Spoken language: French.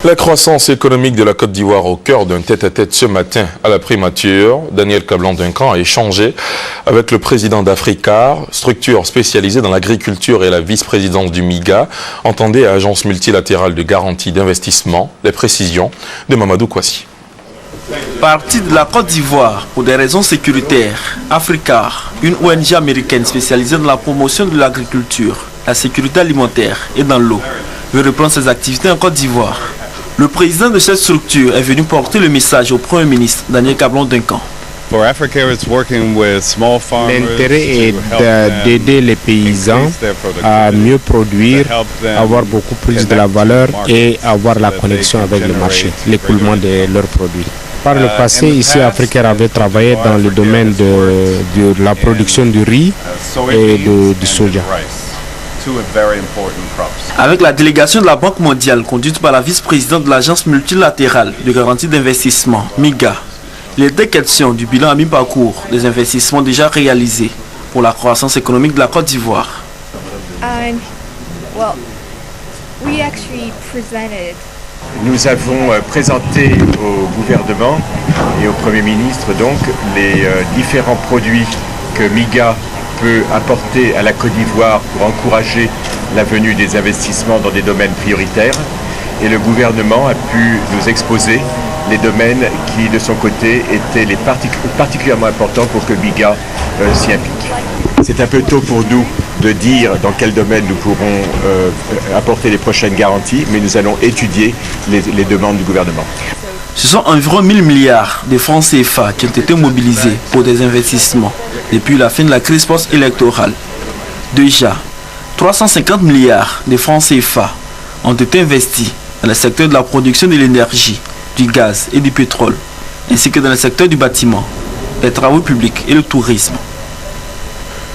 La croissance économique de la Côte d'Ivoire au cœur d'un tête-à-tête ce matin à la primature. Daniel Kablan-Duncan a échangé avec le président d'Africar, structure spécialisée dans l'agriculture, et la vice-présidente du MIGA, entendez Agence multilatérale de garantie d'investissement. Les précisions de Mamadou Kouassi. Parti de la Côte d'Ivoire pour des raisons sécuritaires, Africar, une ONG américaine spécialisée dans la promotion de l'agriculture, la sécurité alimentaire et dans l'eau, veut reprendre ses activités en Côte d'Ivoire. Le président de cette structure est venu porter le message au Premier ministre Daniel Kablan-Duncan. L'intérêt est d'aider les paysans à mieux produire, avoir beaucoup plus de la valeur et avoir la connexion avec le marché, l'écoulement de leurs produits. Par le passé, ici, Africair avait travaillé dans le domaine de la production du riz et du soja. Avec la délégation de la Banque mondiale conduite par la vice-présidente de l'Agence multilatérale de garantie d'investissement, MIGA, il était question du bilan à mi-parcours des investissements déjà réalisés pour la croissance économique de la Côte d'Ivoire. Nous avons présenté au gouvernement et au Premier ministre donc les différents produits que MIGA peut apporter à la Côte d'Ivoire pour encourager la venue des investissements dans des domaines prioritaires. Et le gouvernement a pu nous exposer les domaines qui, de son côté, étaient particulièrement importants pour que MIGA s'y implique. C'est un peu tôt pour nous de dire dans quel domaine nous pourrons apporter les prochaines garanties, mais nous allons étudier les demandes du gouvernement. Ce sont environ 1000 milliards de francs CFA qui ont été mobilisés pour des investissements depuis la fin de la crise post-électorale. Déjà, 350 milliards de francs CFA ont été investis dans le secteur de la production de l'énergie, du gaz et du pétrole, ainsi que dans le secteur du bâtiment, les travaux publics et le tourisme.